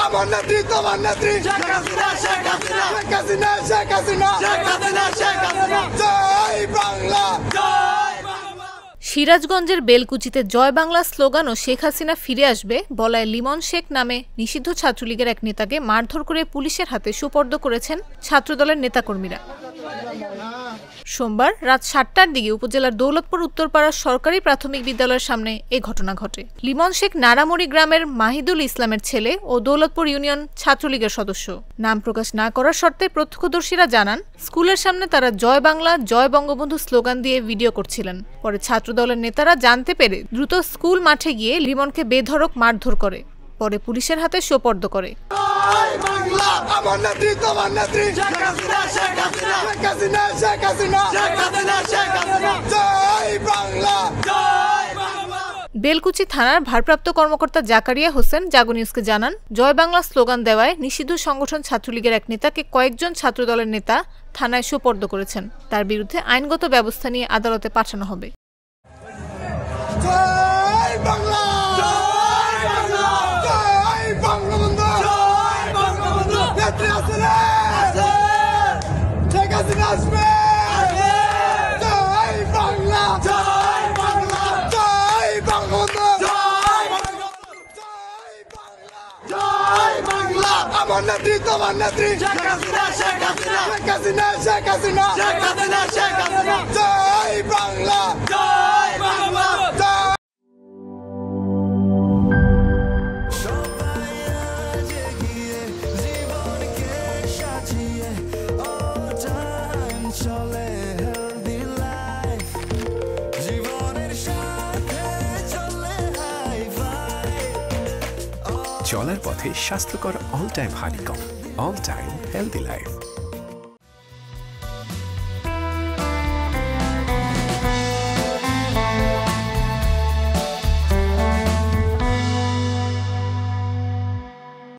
আমার নেত্রী তোমার নেত্রী শেখ হাসিনা শেখ হাসিনা শেখ হাসিনা শেখ হাসিনা শেখ হাসিনা শেখ হাসিনা জয় বাংলা জয় বাংলা। সিরাজগঞ্জের বেলকুচিতে জয় বাংলা স্লোগান ও শেখ হাসিনা ফিরে আসবে বলায় লিমন শেখ নামে নিষিদ্ধ ছাত্রলীগের এক নেতাকে মারধর করে পুলিশের হাতে সোপর্দ করেছেন ছাত্রদলের নেতাকর্মীরা। সোমবার রাত ৭টার দিকে উপজেলার দৌলতপুর উত্তরপাড়ার সরকারি প্রাথমিক বিদ্যালয়ের সামনে এ ঘটনা ঘটে। লিমন শেখ নারামড়ি গ্রামের মাহিদুল ইসলামের ছেলে ও দৌলতপুর ইউনিয়ন ছাত্রলীগের সদস্য। নাম প্রকাশ না করার শর্তে প্রত্যক্ষদর্শীরা জানান, স্কুলের সামনে তারা জয় বাংলা জয় বঙ্গবন্ধু স্লোগান দিয়ে ভিডিও করছিলেন। পরে ছাত্রদলের নেতারা জানতে পেরে দ্রুত স্কুল মাঠে গিয়ে লিমনকে বেধড়ক মারধর করে, পরে পুলিশের হাতে সোপর্দ করে। আমার নেত্রী তোমার নেত্রী শেখ হাসিনা শেখ হাসিনা শেখ হাসিনা শেখ হাসিনা শেখ হাসিনা শেখ হাসিনা জয় বাংলা জয় বাংলা। বেলকুচি থানার ভারপ্রাপ্ত কর্মকর্তা জাকারিয়া হোসেন জাগো নিউজকে জানান, জয় বাংলা স্লোগান দেওয়ায় নিষিদ্ধ সংগঠন ছাত্রলীগের এক নেতাকে কয়েকজন ছাত্রদলের নেতা থানায় সোপর্দ করেছেন। তার বিরুদ্ধে আইনগত ব্যবস্থা নিয়ে আদালতে পাঠানো হবে। জয় বাংলা জয় বাংলা জয় বঙ্গবন্ধু জয় বঙ্গবন্ধু নেত্রী হাসিনা শেখ হাসিনা আসবে জয় বাংলা জয় বাংলা জয় বঙ্গবন্ধু জয় জয় বাংলা জয় বাংলা। আমার নেত্রী তোমার নেত্রী শেখ হাসিনা শেখ হাসিনা শেখ হাসিনা শেখ হাসিনা শেখ হাসিনা শেখ হাসিনা জয় বাংলা জয় বাংলা জয়। চলার পথে স্বাস্থ্যকর all time honeycomb, all time healthy life.